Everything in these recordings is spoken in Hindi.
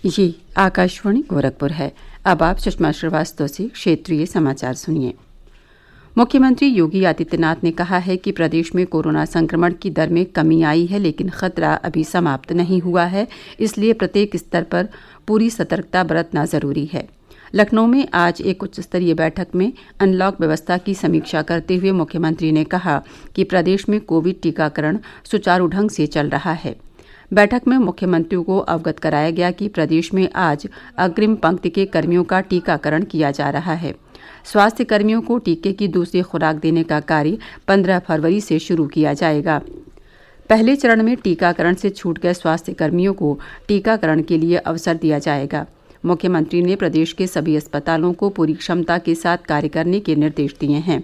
ये आकाशवाणी गोरखपुर है। अब आप सुषमा श्रीवास्तव से क्षेत्रीय समाचार सुनिए। मुख्यमंत्री योगी आदित्यनाथ ने कहा है कि प्रदेश में कोरोना संक्रमण की दर में कमी आई है, लेकिन खतरा अभी समाप्त नहीं हुआ है, इसलिए प्रत्येक स्तर पर पूरी सतर्कता बरतना जरूरी है। लखनऊ में आज एक उच्च स्तरीय बैठक में अनलॉक व्यवस्था की समीक्षा करते हुए मुख्यमंत्री ने कहा कि प्रदेश में कोविड टीकाकरण सुचारू ढंग से चल रहा है। बैठक में मुख्यमंत्री को अवगत कराया गया कि प्रदेश में आज अग्रिम पंक्ति के कर्मियों का टीकाकरण किया जा रहा है। स्वास्थ्य कर्मियों को टीके की दूसरी खुराक देने का कार्य 15 फरवरी से शुरू किया जाएगा। पहले चरण में टीकाकरण से छूट गए स्वास्थ्य कर्मियों को टीकाकरण के लिए अवसर दिया जाएगा। मुख्यमंत्री ने प्रदेश के सभी अस्पतालों को पूरी क्षमता के साथ कार्य करने के निर्देश दिए हैं।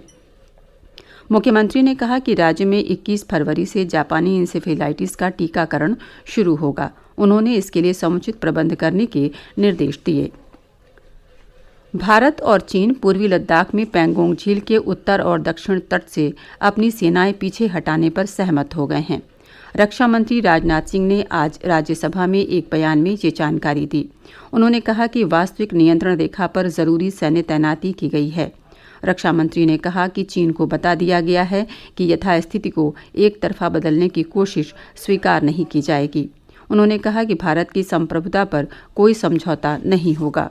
मुख्यमंत्री ने कहा कि राज्य में 21 फरवरी से जापानी इंसेफेलाइटिस का टीकाकरण शुरू होगा। उन्होंने इसके लिए समुचित प्रबंध करने के निर्देश दिए। भारत और चीन पूर्वी लद्दाख में पैंगोंग झील के उत्तर और दक्षिण तट से अपनी सेनाएं पीछे हटाने पर सहमत हो गए हैं। रक्षा मंत्री राजनाथ सिंह ने आज राज्यसभा में एक बयान में ये जानकारी दी। उन्होंने कहा कि वास्तविक नियंत्रण रेखा पर जरूरी सैन्य तैनाती की गई है। रक्षा मंत्री ने कहा कि चीन को बता दिया गया है कि यथास्थिति को एक तरफा बदलने की कोशिश स्वीकार नहीं की जाएगी। उन्होंने कहा कि भारत की संप्रभुता पर कोई समझौता नहीं होगा।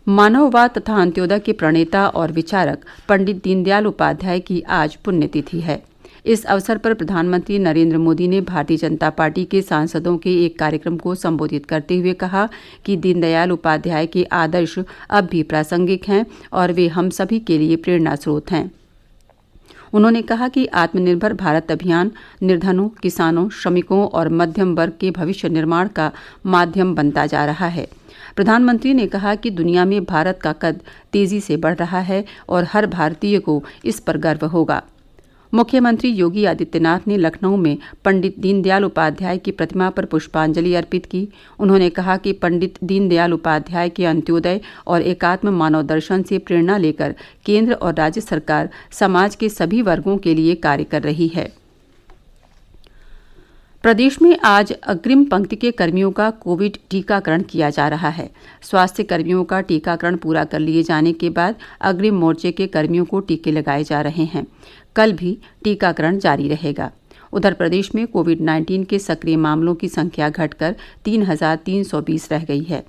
मानववाद तथा अंत्योदय के प्रणेता और विचारक पंडित दीनदयाल उपाध्याय की आज पुण्यतिथि है। इस अवसर पर प्रधानमंत्री नरेंद्र मोदी ने भारतीय जनता पार्टी के सांसदों के एक कार्यक्रम को संबोधित करते हुए कहा कि दीनदयाल उपाध्याय के आदर्श अब भी प्रासंगिक हैं और वे हम सभी के लिए प्रेरणा स्रोत हैं। उन्होंने कहा कि आत्मनिर्भर भारत अभियान निर्धनों, किसानों, श्रमिकों और मध्यम वर्ग के भविष्य निर्माण का माध्यम बनता जा रहा है। प्रधानमंत्री ने कहा कि दुनिया में भारत का कद तेजी से बढ़ रहा है और हर भारतीय को इस पर गर्व होगा। मुख्यमंत्री योगी आदित्यनाथ ने लखनऊ में पंडित दीनदयाल उपाध्याय की प्रतिमा पर पुष्पांजलि अर्पित की। उन्होंने कहा कि पंडित दीनदयाल उपाध्याय के अंत्योदय और एकात्म मानव दर्शन से प्रेरणा लेकर केंद्र और राज्य सरकार समाज के सभी वर्गों के लिए कार्य कर रही है। प्रदेश में आज अग्रिम पंक्ति के कर्मियों का कोविड टीकाकरण किया जा रहा है। स्वास्थ्य कर्मियों का टीकाकरण पूरा कर लिए जाने के बाद अग्रिम मोर्चे के कर्मियों को टीके लगाए जा रहे हैं। कल भी टीकाकरण जारी रहेगा। उधर प्रदेश में कोविड-19 के सक्रिय मामलों की संख्या घटकर 3,320 रह गई है।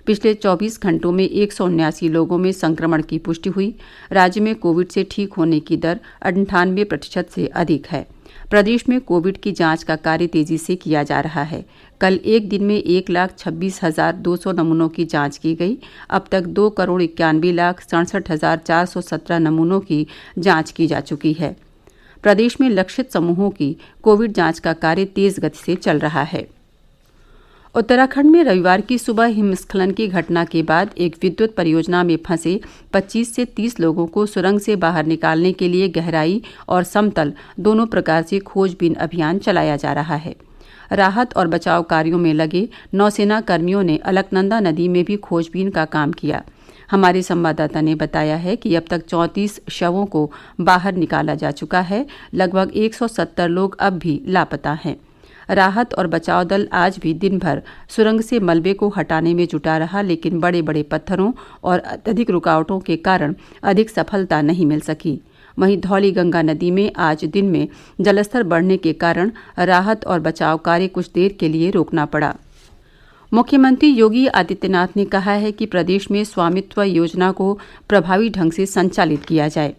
पिछले 24 घंटों में 179 लोगों में संक्रमण की पुष्टि हुई। राज्य में कोविड से ठीक होने की दर 98% से अधिक है। प्रदेश में कोविड की जांच का कार्य तेजी से किया जा रहा है। कल एक दिन में 1,26,200 नमूनों की जांच की गई। अब तक 2,91,67,417 नमूनों की जांच की जा चुकी है। प्रदेश में लक्षित समूहों की कोविड जांच का कार्य तेज गति से चल रहा है। उत्तराखंड में रविवार की सुबह हिमस्खलन की घटना के बाद एक विद्युत परियोजना में फंसे 25 से 30 लोगों को सुरंग से बाहर निकालने के लिए गहराई और समतल दोनों प्रकार से खोजबीन अभियान चलाया जा रहा है। राहत और बचाव कार्यों में लगे नौसेना कर्मियों ने अलकनंदा नदी में भी खोजबीन का काम किया। हमारे संवाददाता ने बताया है कि अब तक 34 शवों को बाहर निकाला जा चुका है। लगभग 170 लोग अब भी लापता हैं। राहत और बचाव दल आज भी दिन भर सुरंग से मलबे को हटाने में जुटा रहा, लेकिन बड़े बड़े पत्थरों और अत्यधिक रुकावटों के कारण अधिक सफलता नहीं मिल सकी। वहीं धौली गंगा नदी में आज दिन में जलस्तर बढ़ने के कारण राहत और बचाव कार्य कुछ देर के लिए रोकना पड़ा। मुख्यमंत्री योगी आदित्यनाथ ने कहा है कि प्रदेश में स्वामित्व योजना को प्रभावी ढंग से संचालित किया जाए।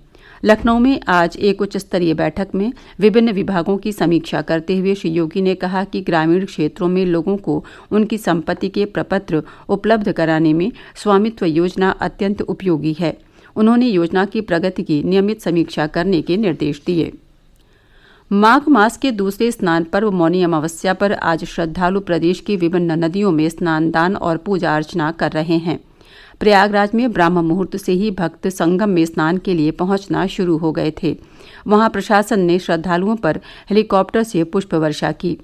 लखनऊ में आज एक उच्च स्तरीय बैठक में विभिन्न विभागों की समीक्षा करते हुए श्री योगी ने कहा कि ग्रामीण क्षेत्रों में लोगों को उनकी संपत्ति के प्रपत्र उपलब्ध कराने में स्वामित्व योजना अत्यंत उपयोगी है। उन्होंने योजना की प्रगति की नियमित समीक्षा करने के निर्देश दिए। माघ मास के दूसरे स्नान पर्व मौनी अमावस्या पर आज श्रद्धालु प्रदेश की विभिन्न नदियों में स्नान दान और पूजा अर्चना कर रहे हैं। प्रयागराज में ब्राह्म मुहूर्त से ही भक्त संगम में स्नान के लिए पहुंचना शुरू हो गए थे। वहां प्रशासन ने श्रद्धालुओं पर हेलीकॉप्टर से पुष्प वर्षा की।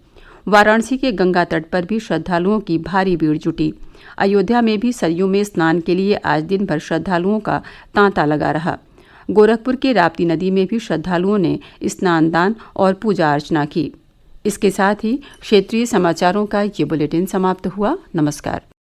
वाराणसी के गंगा तट पर भी श्रद्धालुओं की भारी भीड़ जुटी। अयोध्या में भी सरयू में स्नान के लिए आज दिन भर श्रद्धालुओं का तांता लगा रहा। गोरखपुर के राप्ती नदी में भी श्रद्धालुओं ने स्नान दान और पूजा अर्चना की। इसके साथ ही क्षेत्रीय समाचारों का ये बुलेटिन समाप्त हुआ। नमस्कार।